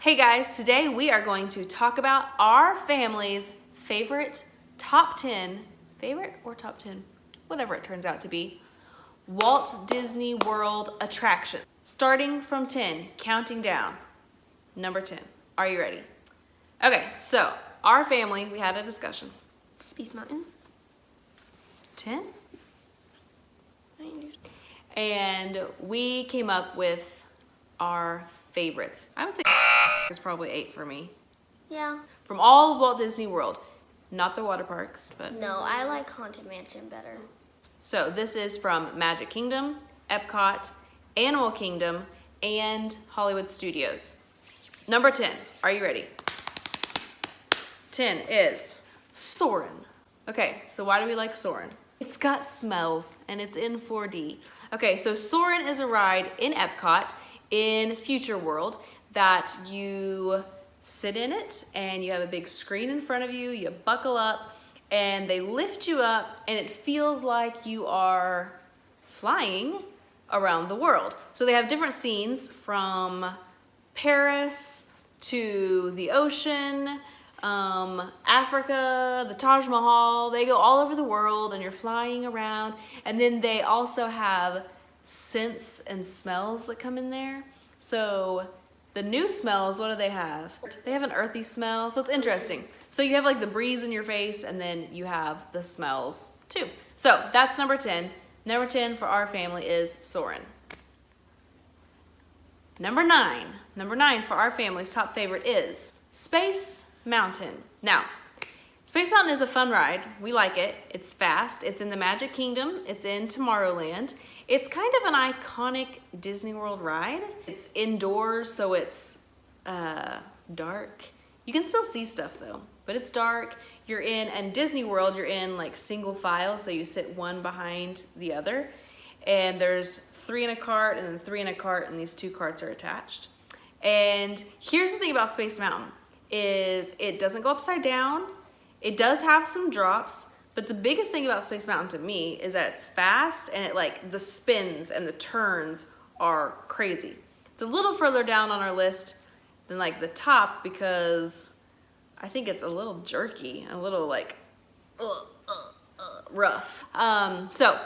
Hey guys, today we are going to talk about our family's favorite top 10, favorite or top 10, whatever it turns out to be, Walt Disney World attractions. Starting from 10, counting down. Number 10. Are you ready? Okay, so our family, we had a discussion. Space Mountain. 10? And we came up with our favorites. I would say is probably 8 for me. Yeah. From all of Walt Disney World. Not the water parks, but... No, I like Haunted Mansion better. So this is from Magic Kingdom, Epcot, Animal Kingdom, and Hollywood Studios. Number 10, are you ready? 10 is Soarin. Okay, so why do we like Soarin? It's got smells and it's in 4D. Okay, so Soarin is a ride in Epcot in Future World that you sit in it and you have a big screen in front of you, you buckle up and they lift you up and it feels like you are flying around the world. So they have different scenes from Paris to the ocean, Africa, the Taj Mahal. They go all over the world and you're flying around. And then they also have scents and smells that come in there. So the new smells, what do they have? They have an earthy smell, so it's interesting. So you have like the breeze in your face and then you have the smells too. So that's number 10. Number 10 for our family is Soarin'. Number 9. Number 9 for our family's top favorite is Space Mountain. Now, Space Mountain is a fun ride. We like it. It's fast. It's in the Magic Kingdom. It's in Tomorrowland. It's kind of an iconic Disney World ride. It's indoors, so it's dark. You can still see stuff though, but it's dark. You're in, and Disney World, you're in like single file, so you sit one behind the other. And there's 3 in a cart and then 3 in a cart, and these 2 carts are attached. And here's the thing about Space Mountain is it doesn't go upside down. It does have some drops, but the biggest thing about Space Mountain to me is that it's fast and it like the spins and the turns are crazy. It's a little further down on our list than like the top because I think it's a little jerky, a little like rough. So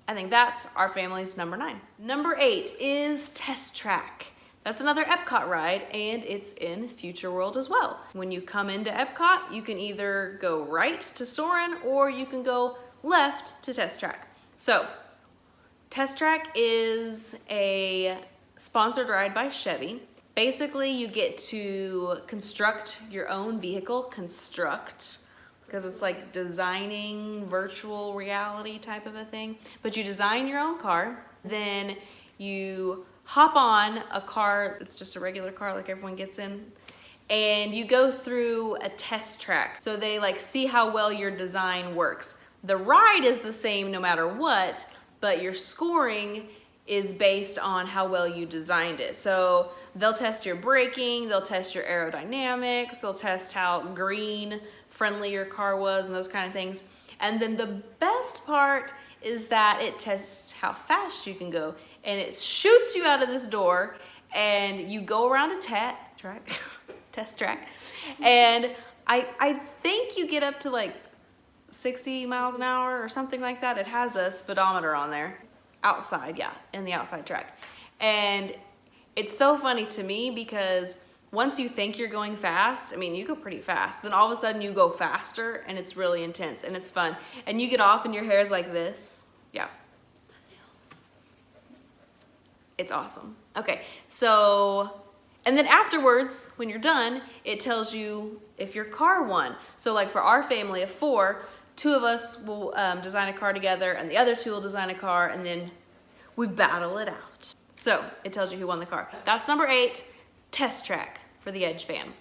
I think that's our family's number 9. Number 8 is Test Track. That's another Epcot ride, and it's in Future World as well. When you come into Epcot, you can either go right to Soarin' or you can go left to Test Track. So, Test Track is a sponsored ride by Chevy. Basically, you get to construct your own vehicle, because it's like designing virtual reality type of a thing. But you design your own car, then you hop on a car, it's just a regular car like everyone gets in, and you go through a test track. So they like see how well your design works. The ride is the same no matter what, but your scoring is based on how well you designed it. So they'll test your braking, they'll test your aerodynamics, they'll test how green friendly your car was and those kind of things. And then the best part is that it tests how fast you can go, and it shoots you out of this door and you go around a test track, and I think you get up to like 60 miles an hour or something like that. It has a speedometer on there outside, yeah, in the outside track. And it's so funny to me because once you think you're going fast, I mean, you go pretty fast, then all of a sudden you go faster and it's really intense and it's fun. And you get off and your hair is like this. Yeah. It's awesome. Okay, so, and then afterwards, when you're done, it tells you if your car won. So like for our family of 4, 2 of us will design a car together and the other 2 will design a car, and then we battle it out. So it tells you who won the car. That's number 8, Test Track for the Edge fam.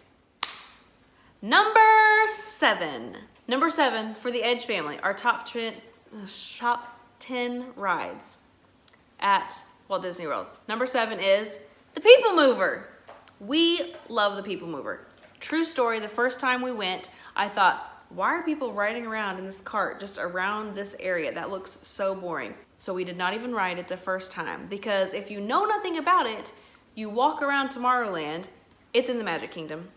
Number 7. Number 7 for the Edge family, our top 10 rides at Walt Disney World. Number 7 is the People Mover. We love the People Mover. True story, the first time we went, I thought, why are people riding around in this cart just around this area? That looks so boring. So we did not even ride it the first time, because if you know nothing about it, you walk around Tomorrowland It's in the Magic Kingdom,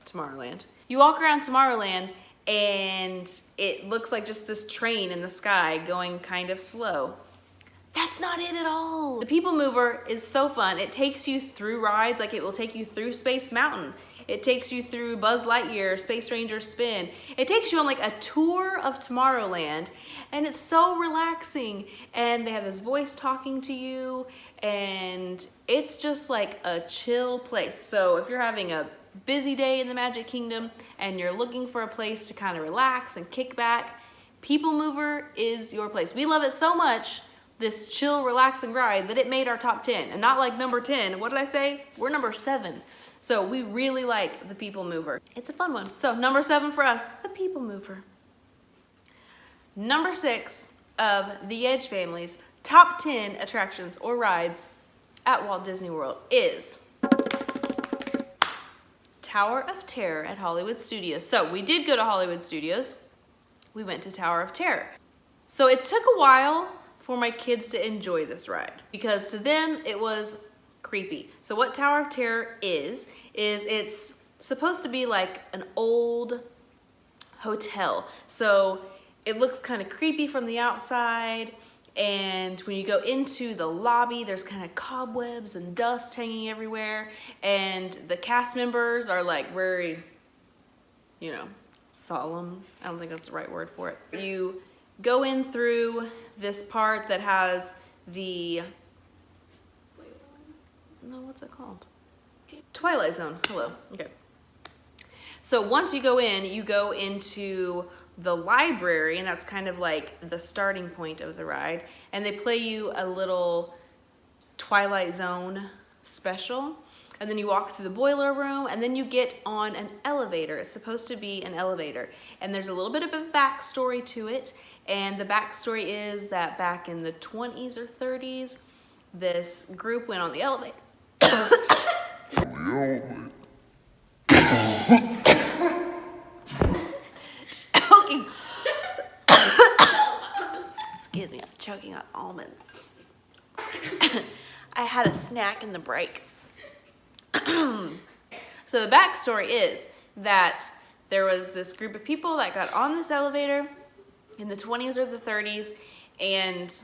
Tomorrowland. You walk around Tomorrowland and it looks like just this train in the sky going kind of slow. That's not it at all. The People Mover is so fun. It takes you through rides, like it will take you through Space Mountain. It takes you through Buzz Lightyear, Space Ranger Spin. It takes you on like a tour of Tomorrowland, and it's so relaxing. And they have this voice talking to you, and it's just like a chill place. So if you're having a busy day in the Magic Kingdom and you're looking for a place to kind of relax and kick back, People Mover is your place. We love it so much, this chill, relaxing ride, that it made our top 10. And not like number 10. What did I say? We're number 7. So we really like the People Mover. It's a fun one. So number 7 for us, the People Mover. Number 6 of the Edge family's top 10 attractions or rides at Walt Disney World is Tower of Terror at Hollywood Studios. So we did go to Hollywood Studios. We went to Tower of Terror. So it took a while for my kids to enjoy this ride because to them it was creepy. So what Tower of Terror is it's supposed to be like an old hotel. So it looks kind of creepy from the outside, and when you go into the lobby, there's kind of cobwebs and dust hanging everywhere, and the cast members are like very, you know, solemn. I don't think that's the right word for it. You go in through this part that has the, no, what's it called? Twilight Zone. Hello. Okay. So once you go in, you go into the library, and that's kind of like the starting point of the ride. And they play you a little Twilight Zone special. And then you walk through the boiler room, and then you get on an elevator. It's supposed to be an elevator. And there's a little bit of a backstory to it. And the backstory is that back in the 20s or 30s, this group went on the elevator. Choking. Excuse me, I'm choking on almonds. I had a snack in the break. So the backstory is that there was this group of people that got on this elevator in the 20s or the 30s, and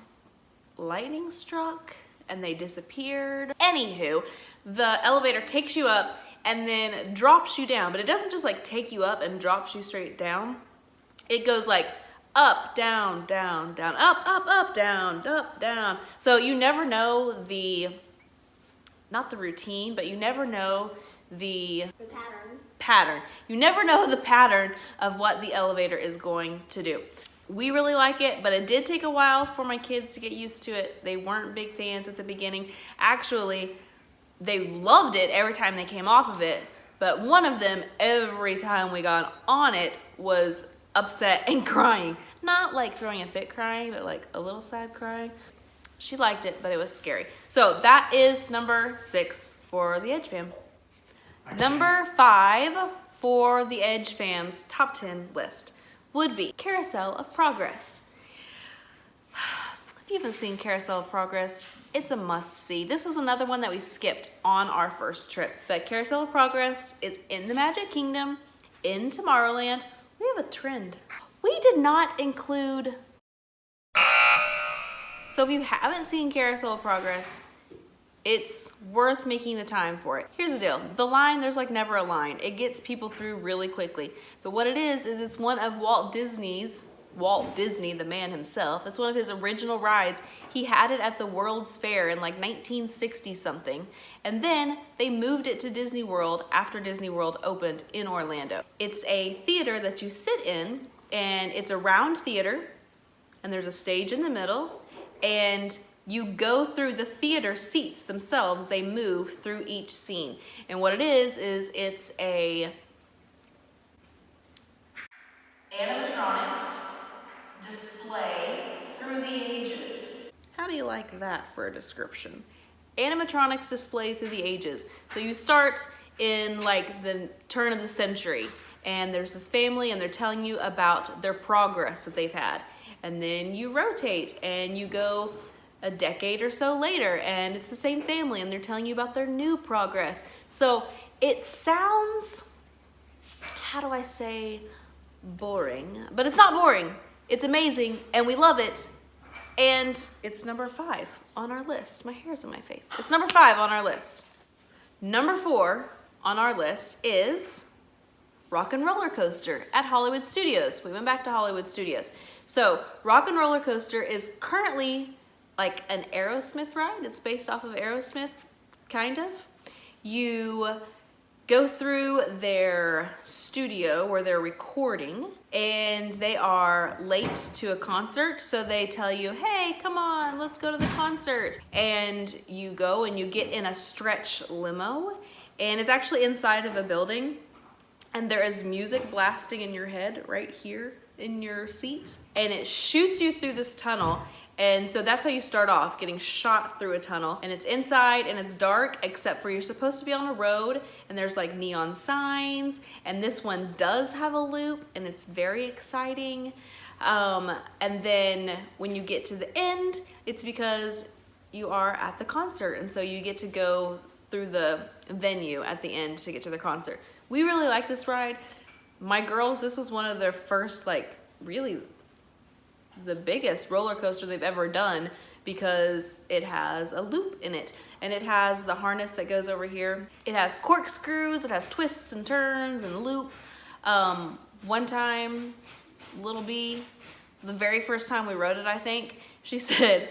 lightning struck and they disappeared. Anywho, the elevator takes you up and then drops you down, but it doesn't just like take you up and drops you straight down. It goes like up, down, down, down, up, down, up, down. So you never know not the routine, but you never know the pattern. You never know the pattern of what the elevator is going to do. We really like it, but it did take a while for my kids to get used to it. They weren't big fans at the beginning. Actually, they loved it every time they came off of it, but one of them, every time we got on it, was upset and crying. Not like throwing a fit crying, but like a little sad crying. She liked it, but it was scary. So that is number 6 for the Edge fam. Number 5 for the Edge fam's top 10 list would be Carousel of Progress. If you haven't seen Carousel of Progress, it's a must-see. This was another one that we skipped on our first trip. But Carousel of Progress is in the Magic Kingdom, in Tomorrowland. We have a trend. We did not include... So if you haven't seen Carousel of Progress, it's worth making the time for it. Here's the deal. The line, there's like never a line. It gets people through really quickly. But what it is it's one of Walt Disney, the man himself. It's one of his original rides. He had it at the World's Fair in like 1960 something. And then they moved it to Disney World after Disney World opened in Orlando. It's a theater that you sit in, and it's a round theater, and there's a stage in the middle, and you go through the theater seats themselves. They move through each scene. And what it is it's a animatronics display through the ages. How do you like that for a description? Animatronics display through the ages. So you start in like the turn of the century, and there's this family, and they're telling you about their progress that they've had. And then you rotate and you go a decade or so later, and it's the same family, and they're telling you about their new progress. So It sounds, how do I say, boring, but it's not boring. It's amazing and we love it. And it's number 5 on our list. My hair's in my face. It's number 5 on our list. Number 4 on our list is Rock and Roller Coaster at Hollywood Studios. We went back to Hollywood Studios. So Rock and Roller Coaster is currently like an Aerosmith ride. It's based off of Aerosmith, kind of. You go through their studio where they're recording and they are late to a concert. So they tell you, hey, come on, let's go to the concert. And you go and you get in a stretch limo and it's actually inside of a building and there is music blasting in your head right here in your seat. And it shoots you through this tunnel. And so that's how you start off, getting shot through a tunnel. And it's inside and it's dark, except for you're supposed to be on a road and there's like neon signs. And this one does have a loop and it's very exciting. And then when you get to the end, it's because you are at the concert. And so you get to go through the venue at the end to get to the concert. We really like this ride. My girls, this was one of their first, like, really the biggest roller coaster they've ever done because it has a loop in it and it has the harness that goes over here. It has corkscrews, it has twists and turns and loop. One time, Little B, the very first time we rode it, I think, she said,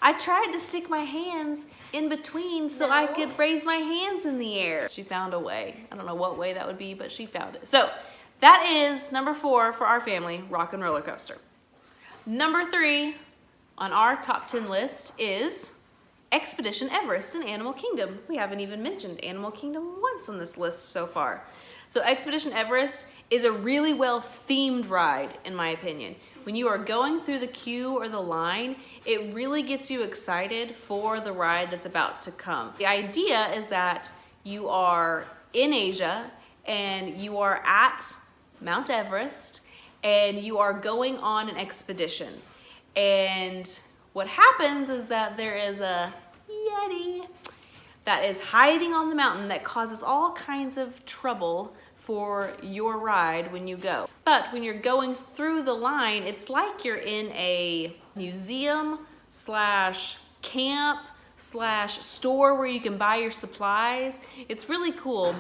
I tried to stick my hands in between so I could raise my hands in the air. She found a way. I don't know what way that would be, but she found it. So that is number 4 for our family, Rock and Roller Coaster. Number 3 on our top 10 list is Expedition Everest in Animal Kingdom. We haven't even mentioned Animal Kingdom once on this list so far. So Expedition Everest is a really well themed ride, in my opinion. When you are going through the queue or the line, it really gets you excited for the ride that's about to come. The idea is that you are in Asia and you are at Mount Everest and you are going on an expedition. And what happens is that there is a Yeti that is hiding on the mountain that causes all kinds of trouble for your ride when you go. But when you're going through the line, it's like you're in a museum slash camp slash store where you can buy your supplies. It's really cool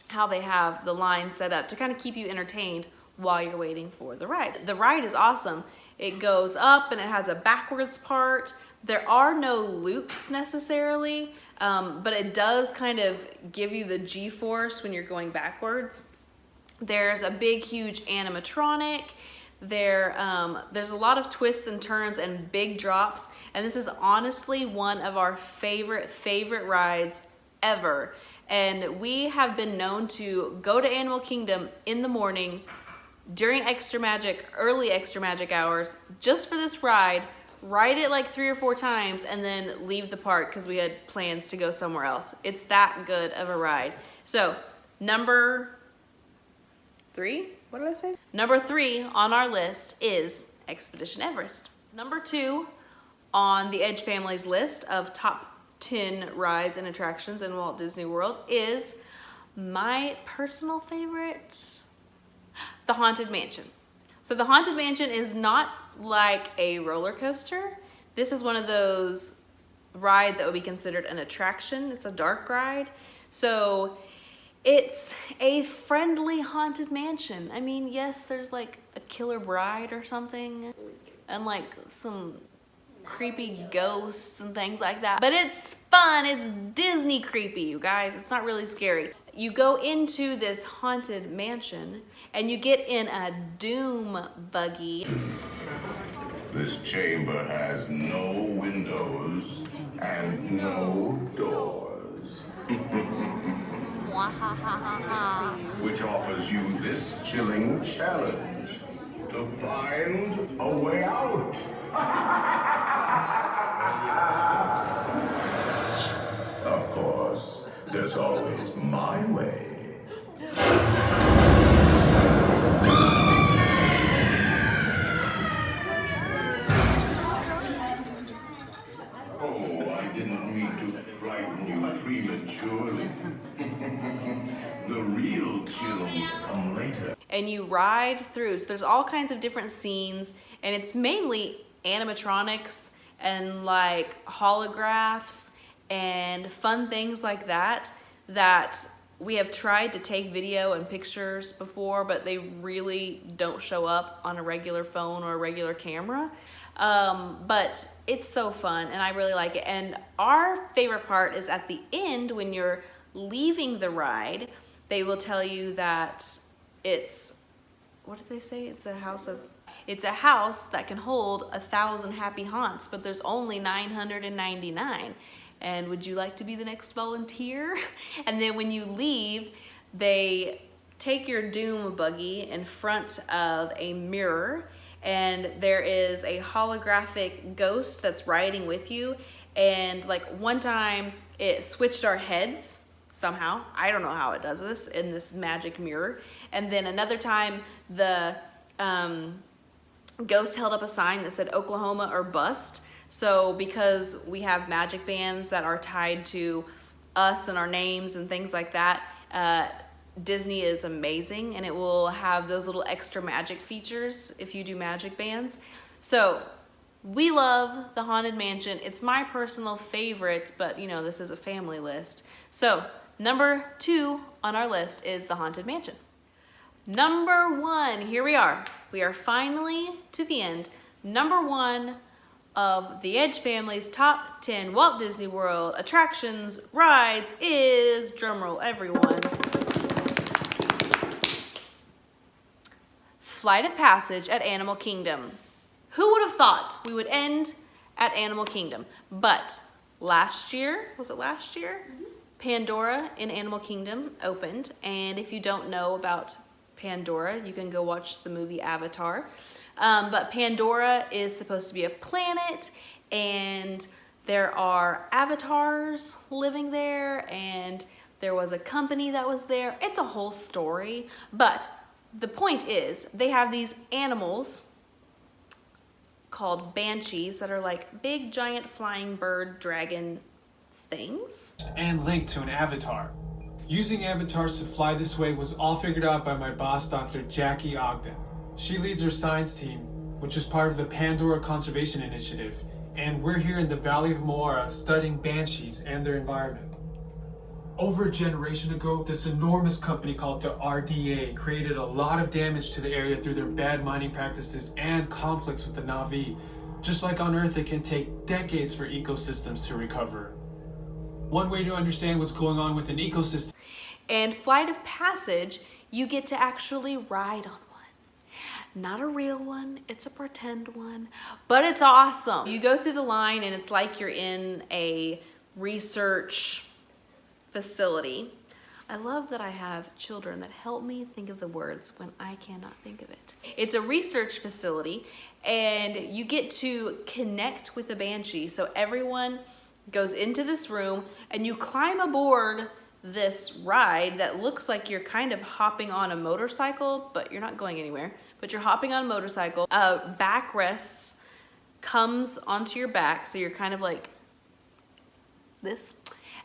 how they have the line set up to kind of keep you entertained while you're waiting for the ride. The ride is awesome. It goes up and it has a backwards part. There are no loops necessarily, but it does kind of give you the G-force when you're going backwards. There's a big, huge animatronic. There's a lot of twists and turns and big drops, and this is honestly one of our favorite rides ever. And we have been known to go to Animal Kingdom in the morning during early extra magic hours, just for this ride it like 3 or 4 times, and then leave the park because we had plans to go somewhere else. It's that good of a ride. So number 3, what did I say? Number 3 on our list is Expedition Everest. Number 2 on the Edge family's list of top 10 rides and attractions in Walt Disney World is my personal favorite, the Haunted Mansion. So the Haunted Mansion is not like a roller coaster. This is one of those rides that would be considered an attraction. It's a dark ride. So it's a friendly haunted mansion. I mean, yes, there's like a killer bride or something and like some creepy ghosts and things like that. But it's fun. It's Disney creepy, you guys. It's not really scary. You go into this haunted mansion and you get in a doom buggy. This chamber has no windows and no doors. Which offers you this chilling challenge to find a way out. Of course, there's always my way. Oh, I didn't mean to frighten you prematurely. real chills come later. And you ride through. So there's all kinds of different scenes, and it's mainly animatronics and like holographs and fun things like that we have tried to take video and pictures before, but they really don't show up on a regular phone or a regular camera. But it's so fun and I really like it. And our favorite part is at the end when you're leaving the ride, they will tell you that it's, what did they say? It's a house that can hold 1,000 happy haunts, but there's only 999. And would you like to be the next volunteer? And then when you leave, they take your doom buggy in front of a mirror, and there is a holographic ghost that's riding with you. And like one time it switched our heads somehow. I don't know how it does this in this magic mirror. And then another time the ghost held up a sign that said Oklahoma or bust. So because we have magic bands that are tied to us and our names and things like that, Disney is amazing, and it will have those little extra magic features if you do magic bands. So we love the Haunted Mansion. It's my personal favorite, but you know, this is a family list. So number 2 on our list is the Haunted Mansion. Number 1, here we are. We are finally to the end. Number 1 of the Edge family's top 10 Walt Disney World attractions, rides is, drumroll everyone, Flight of Passage at Animal Kingdom. Who would have thought we would end at Animal Kingdom? But last year, was it last year? Pandora in Animal Kingdom opened, and if you don't know about Pandora, you can go watch the movie Avatar. But Pandora is supposed to be a planet, and there are avatars living there, and there was a company that was there. It's a whole story, but the point is they have these animals called banshees that are like big giant flying bird dragon things. And linked to an avatar. Using avatars to fly this way was all figured out by my boss, Dr. Jackie Ogden. She leads our science team, which is part of the Pandora Conservation Initiative, and we're here in the Valley of Moara studying banshees and their environment. Over a generation ago, this enormous company called the RDA created a lot of damage to the area through their bad mining practices and conflicts with the Na'vi. Just like on Earth, it can take decades for ecosystems to recover. One way to understand what's going on with an ecosystem. And Flight of Passage, you get to actually ride on one. Not a real one, it's a pretend one, but it's awesome. You go through the line and it's like you're in a research facility. I love that I have children that help me think of the words when I cannot think of it. It's a research facility, and you get to connect with the banshee. So everyone goes into this room and you climb aboard this ride that looks like you're kind of hopping on a motorcycle, but you're not going anywhere, but you're hopping on a motorcycle. Backrest comes onto your back, so you're kind of like this.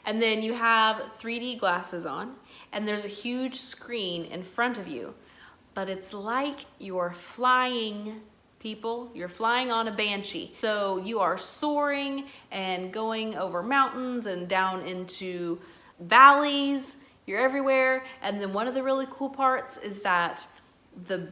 And then you have 3D glasses on, and there's a huge screen in front of you, but it's like you're flying, people. You're flying on a banshee. So you are soaring and going over mountains and down into valleys. You're everywhere. And then one of the really cool parts is that the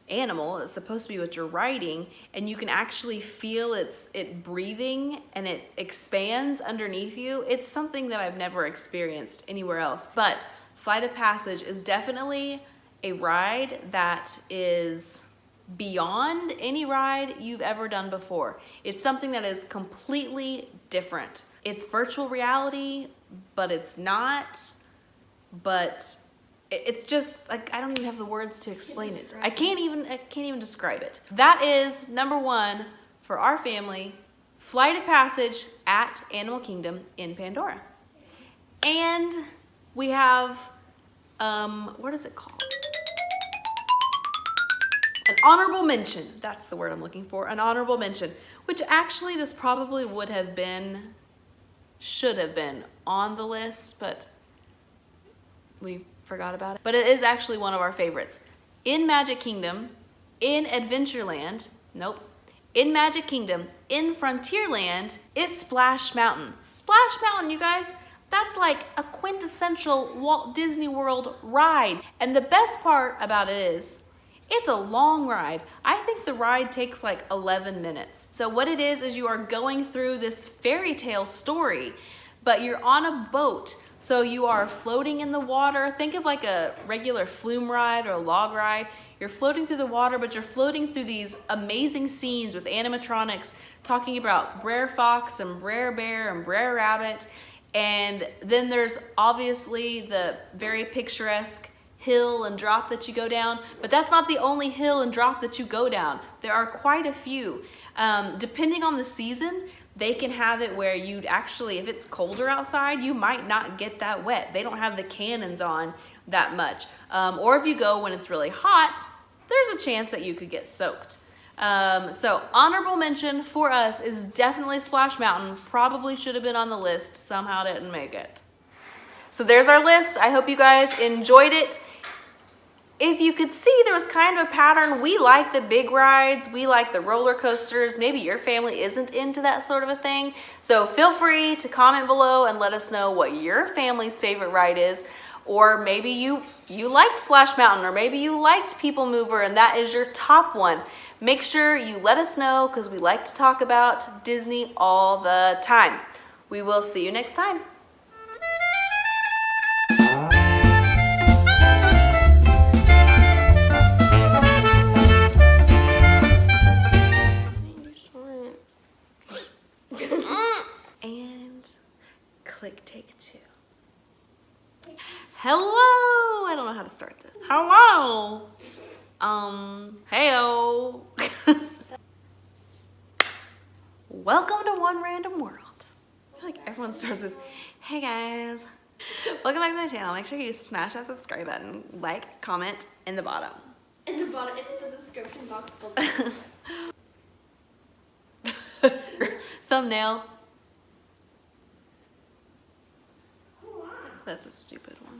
animal is supposed to be what you're riding, and you can actually feel it breathing, and it expands underneath you. It's something that I've never experienced anywhere else. But Flight of Passage is definitely a ride that is beyond any ride you've ever done before. It's something that is completely different. It's virtual reality, but it's not. But it's just like, I don't even have the words to explain it. I can't even describe it. That is number 1 for our family, Flight of Passage at Animal Kingdom in Pandora. And we have, what is it called? An honorable mention. That's the word I'm looking for. An honorable mention, which actually this probably should have been on the list, but we forgot about it. But it is actually one of our favorites. In Magic Kingdom, in Adventureland, nope. In Magic Kingdom, in Frontierland is Splash Mountain. Splash Mountain, you guys, that's like a quintessential Walt Disney World ride. And the best part about it is, it's a long ride. I think the ride takes like 11 minutes. So what it is you are going through this fairy tale story, but you're on a boat. So you are floating in the water. Think of like a regular flume ride or a log ride. You're floating through the water, but you're floating through these amazing scenes with animatronics talking about Brer Fox and Brer Bear and Brer Rabbit. And then there's obviously the very picturesque hill and drop that you go down, but that's not the only hill and drop that you go down. There are quite a few. Depending on the season, they can have it where you'd actually, if it's colder outside, you might not get that wet. They don't have the cannons on that much. Or if you go when it's really hot, there's a chance that you could get soaked. So honorable mention for us is definitely Splash Mountain. Probably should have been on the list, somehow didn't make it. So there's our list. I hope you guys enjoyed it. If you could see, there was kind of a pattern. We like the big rides. We like the roller coasters. Maybe your family isn't into that sort of a thing. So feel free to comment below and let us know what your family's favorite ride is. Or maybe you liked Splash Mountain, or maybe you liked People Mover and that is your top one. Make sure you let us know because we like to talk about Disney all the time. We will see you next time. And click take two. Hello! I don't know how to start this. Hello! Heyo! Welcome to One Random World. I feel like everyone starts with, hey guys. Welcome back to my channel. Make sure you smash that subscribe button, like, comment in the bottom. In the bottom, it's the description box below. Thumbnail. That's a stupid one.